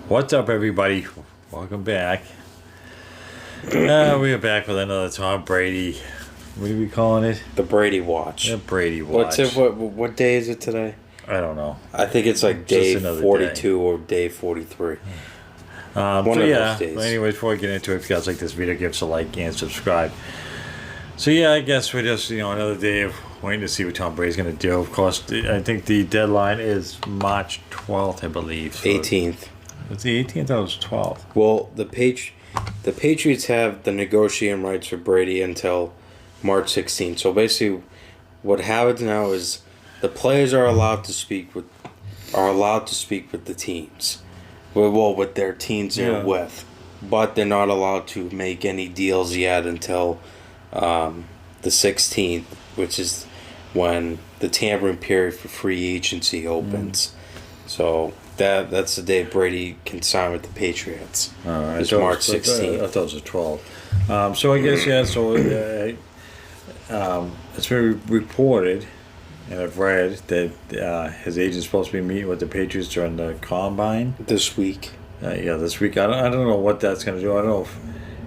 What's up, everybody? Welcome back. We are back with another Tom Brady. What are we calling it? The Brady Watch. The Brady Watch. What day is it today? I don't know. I think it's like day 42 or day 43. One of those days. But anyways, before we get into it, if you guys like this video, give us a like and subscribe. So yeah, I guess we're just another day of waiting to see what Tom Brady's going to do. Of course, I think the deadline is March 12th, I believe. So 18th. It's the 18th. Or was 12th. Well, the Patriots have the negotiating rights for Brady until March 16th. So basically, what happens now is the players are allowed to speak with the teams. Well, with their teams they're with, but they're not allowed to make any deals yet until the 16th, which is when the tampering period for free agency opens. So that's the day Brady can sign with the Patriots. It's March 16th. I thought it was the 12th. So I guess it's been reported, and I've read that his agent's supposed to be meeting with the Patriots during the combine This week. This week. I don't know what that's going to do. I don't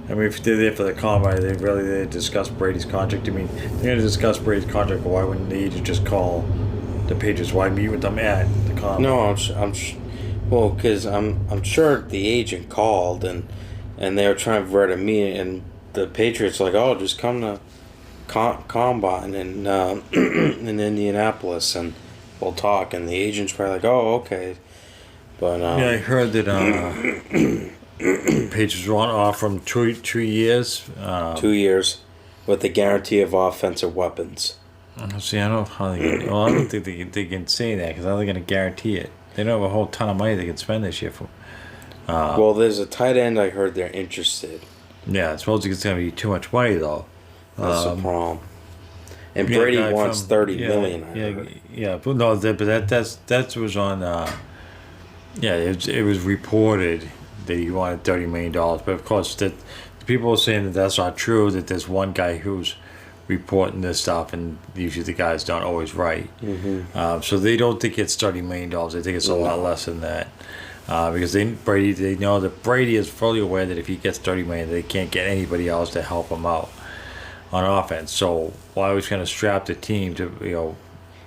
know if they're there for the combine, they discuss Brady's contract. I mean, they're going to discuss Brady's contract. Why wouldn't the agent just call the Patriots? Why meet with them at the combine? No, because I'm sure the agent called and they were trying to avert a meeting, and the Patriots were like, oh, just come to combine in Indianapolis and we'll talk. And the agent's probably like, oh, okay. But I heard that Patriots want to offer him 2 years. 2 years with the guarantee of offensive weapons. See, I don't know how they can. Well, I don't think they can say that because how are they going to guarantee it? They don't have a whole ton of money they can spend this year for. Well, there's a tight end I heard they're interested. Yeah, it's supposed to it's going to be too much money though. That's the problem. And Brady wants $30 million. I heard. But no, that was on. It was reported that he wanted $30 million, but of course that people are saying that that's not true. That there's one guy who's reporting this stuff, and usually the guys don't always write. Mm-hmm. So they don't think it's $30 million. They think it's a lot less than that. Because they know that Brady is fully aware that if he gets $30 million, they can't get anybody else to help him out on offense. So why was going to strap the team to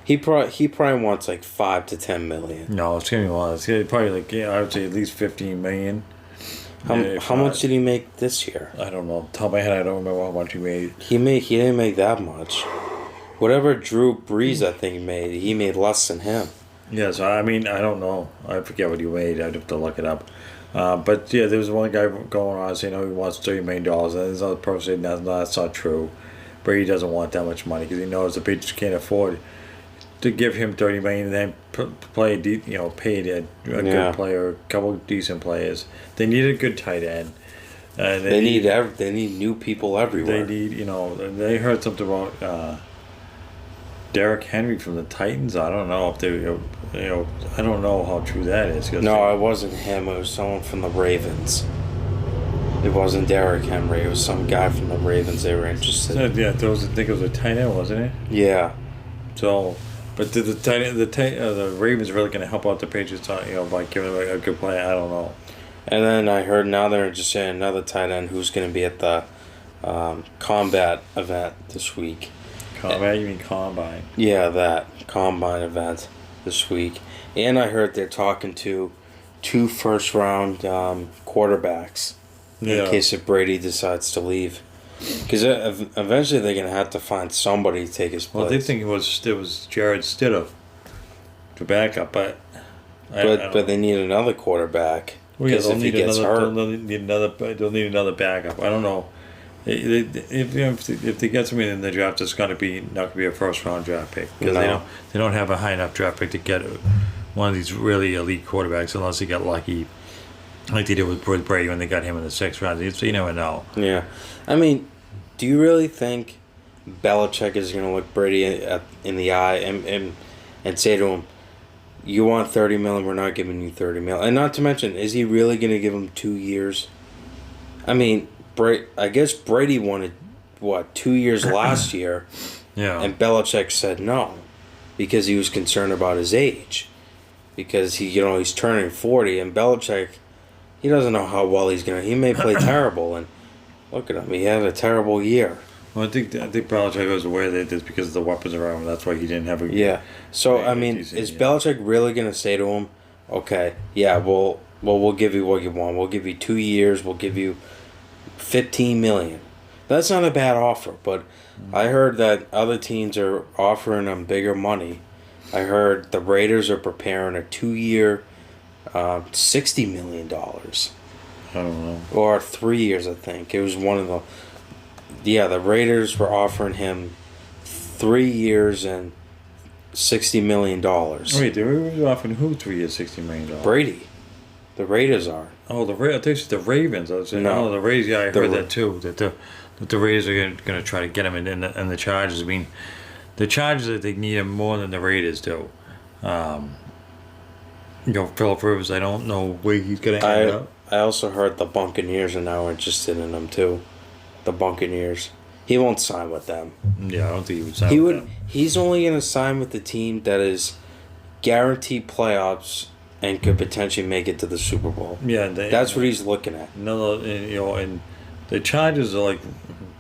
He probably wants like $5 to $10 million. No, it's gonna be a lot. It's gonna probably I would say at least $15 million. How much did he make this year? I don't know. Top of my head, I don't remember how much he made. He didn't make that much. Whatever Drew Brees I think made, he made less than him. Yeah, so I mean, I don't know. I forget what he made. I'd have to look it up. But yeah, there was one guy going on saying, he wants $30 million, and there's another person saying that's not true. Brady doesn't want that much money because he knows the Patriots can't afford to give him $30 million and then paid a good player, a couple of decent players. They need a good tight end. They need new people everywhere. They need they heard something about Derrick Henry from the Titans. I don't know if they I don't know how true that is. No, it wasn't him. It was someone from the Ravens. It wasn't Derrick Henry. It was some guy from the Ravens. They were interested. Yeah, I think it was a tight end, wasn't it? Yeah. So. But did the Ravens really going to help out the Patriots, by giving them a good play? I don't know. And then I heard now they're just saying another tight end who's going to be at the combat event this week. Combat? You mean combine? Yeah, that combine event this week. And I heard they're talking to 2 first-round quarterbacks in case if Brady decides to leave. Because eventually they're going to have to find somebody to take his place. Well, they think it was Jared Stidham to back up, but they need another quarterback. Because if he gets hurt, they'll need another backup. I don't know. If they get somebody in the draft, it's not going to be a first round draft pick because they don't have a high enough draft pick to get one of these really elite quarterbacks unless they get lucky. Like they did with Brady when they got him in the 6th round. So you never know. Yeah. I mean, do you really think Belichick is going to look Brady in the eye and say to him, you want $30 million, we're not giving you $30 million? And not to mention, is he really going to give him 2 years? I mean, I guess Brady wanted, 2 years last year. Yeah. And Belichick said no because he was concerned about his age. Because he's turning 40, and Belichick he doesn't know how well he's gonna. He may play terrible, and look at him. He had a terrible year. Well, I think Belichick was aware that it's because of the weapons around him. That's why he didn't have a. Yeah. So I mean, decent, is yeah. Belichick really gonna say to him, "Okay, yeah, we'll give you what you want. We'll give you 2 years. We'll give you $15 million." That's not a bad offer, but I heard that other teams are offering him bigger money. I heard the Raiders are preparing a 2-year, $60 million, I don't know. or 3 years. I think it was one of the. Yeah, the Raiders were offering him 3 years and $60 million. Wait, they were offering who 3 years, $60 million? Brady, the Raiders are. Oh, I think it's the Ravens. I was saying, No. oh, the Raiders. Yeah, I The heard Ra- that too. That the Raiders are going to try to get him, and the Chargers. I mean, the Chargers, I think, need him more than the Raiders do. Philip Rivers. I don't know where he's going to end up. I also heard the Buccaneers are now interested in him too. The Buccaneers. He won't sign with them. Yeah, I don't think he would sign. He with would. them. He's only going to sign with the team that is guaranteed playoffs and could potentially make it to the Super Bowl. Yeah, That's what he's looking at. No, and the Chargers are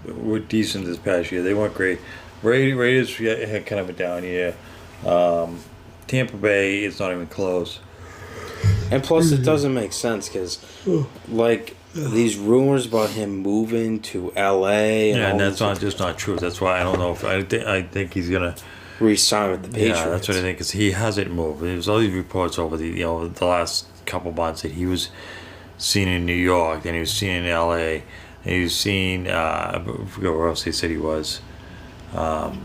were decent this past year. They weren't great. Raiders had kind of a down year. Tampa Bay is not even close. And plus, it doesn't make sense because, like, these rumors about him moving to L.A. Yeah, and all that's these- just not true. That's why I don't know if I think he's gonna. re-sign with the Patriots. Yeah, that's what I think. Cause he hasn't moved. There's all these reports over the last couple months that he was seen in New York, then he was seen in L.A., and he was seen. I forget where else they said he was.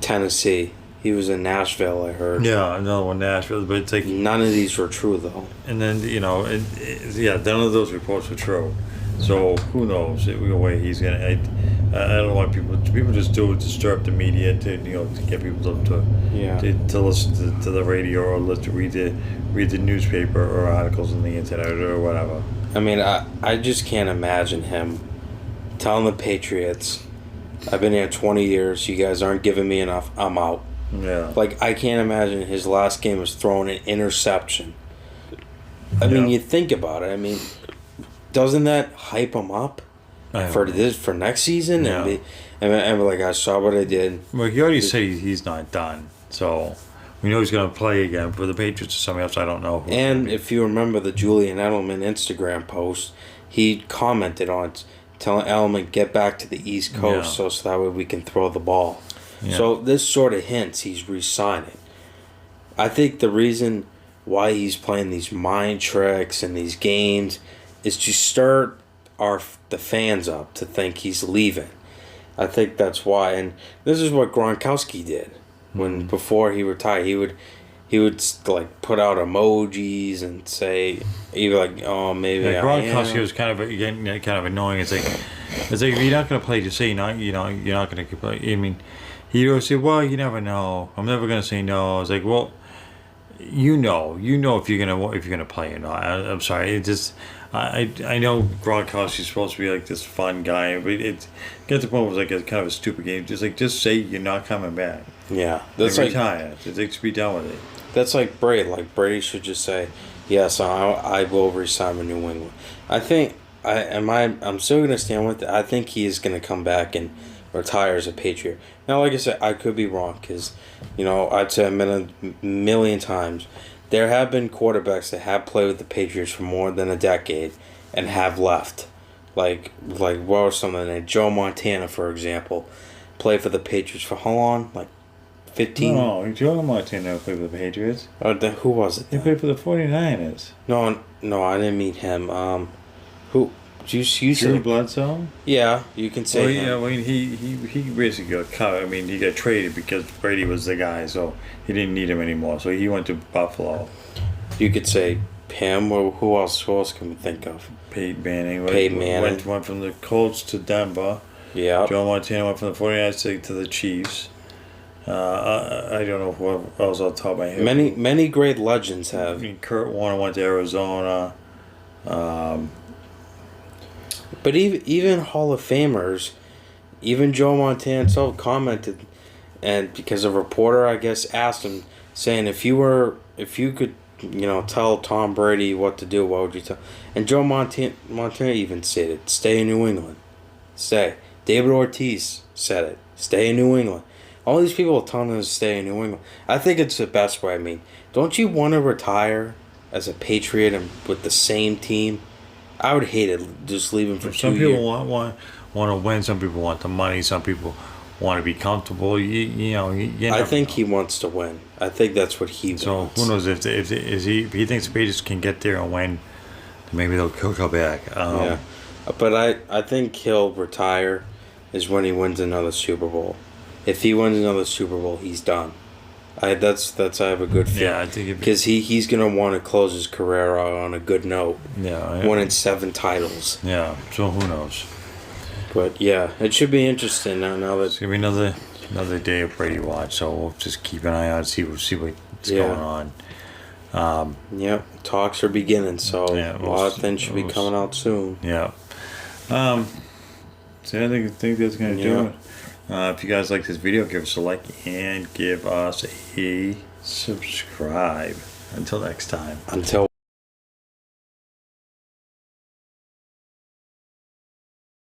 Tennessee. He was in Nashville, I heard. Yeah, another one, Nashville. But it's like, None of these were true, though. and then none of those reports were true. So who knows? Either way, he's gonna. I don't know why people just do it to stir up the media to to get people to Yeah. to listen to the radio or read the newspaper or articles on the internet or whatever. I mean, I just can't imagine him telling the Patriots, I've been here 20 years, you guys aren't giving me enough, I'm out. Yeah. Like, I can't imagine his last game was throwing an interception. I mean, Yeah. you think about it. I mean, doesn't that hype him up for next season? Yeah. And be like, I saw what I did. Well, he already said he's not done, so we know he's going to play again for the Patriots or somebody else. I don't know. Who. And if you remember the Julian Edelman Instagram post, he commented on telling Edelman get back to the East Coast so that way we can throw the ball. Yeah. So this sort of hints he's re-signing. I think the reason why he's playing these mind tricks and these games is to stir the fans up to think he's leaving. I think that's why. And this is what Gronkowski did when before he retired. He would like put out emojis and say either like, oh, maybe Yeah, I Gronkowski am. was kind of annoying. It's like if you're not going to play, just say you're not going to play. I mean, he always say, well, you never know. I'm never going to say no. I was like, well, you know if you're gonna play or not. I'm sorry. It just I know Gronkowski's supposed to be like this fun guy, but it gets to the point where it's like a kind of a stupid game. Just say you're not coming back. Yeah, That's retire. Just be done with it. That's like Brady. Like Brady should just say, "Yes, I will resign with New England." I think I'm still gonna stand with it. I think he is gonna come back and retire as a Patriot. Now, like I said, I could be wrong because, I'd say a million times there have been quarterbacks that have played with the Patriots for more than a decade and have left. Like what was some of them? Joe Montana, for example, played for the Patriots for how long? Like 15? No, Joe Montana played for the Patriots. Who was it? He then? played for the 49ers. No, I didn't mean him. Who? You Drew said, Bledsoe? yeah, you can say Well, him. yeah, I mean, he basically got cut. I mean, he got traded because Brady was the guy, so he didn't need him anymore. So he went to Buffalo. You could say him, or who else can we think of? Peyton Manning. Peyton Manning. Went from the Colts to Denver. Yeah. Joe Montana went from the 49ers to the Chiefs. I don't know who else on top of my head. Many great legends I have. mean, Kurt Warner went to Arizona. But even Hall of Famers, even Joe Montana himself commented, and because a reporter, I guess, asked him, saying if you could tell Tom Brady what to do, what would you tell? And Joe Montana even said it. Stay in New England. Stay. David Ortiz said it. Stay in New England. All these people are telling us to stay in New England. I think it's the best way. I mean, don't you want to retire as a Patriot and with the same team? I would hate it just leaving for 2 years. Some people want to win. Some people want the money. Some people want to be comfortable. I think he wants to win. I think that's what he wants. So who knows if he thinks the Patriots can get there and win, then maybe they'll go back. Yeah, but I think he'll retire is when he wins another Super Bowl. If he wins another Super Bowl, he's done. I have a good feeling. Yeah, I think because he's gonna want to close his career on a good note. Yeah, winning 7 titles. Yeah, so who knows? But yeah, it should be interesting now that it's gonna be another day of Brady watch. So we'll just keep an eye out, see what's going on. Yep, talks are beginning, so yeah, a lot of things should be coming out soon. Yeah. So I think that's gonna do it. If you guys like this video, give us a like and give us a subscribe. Until next time.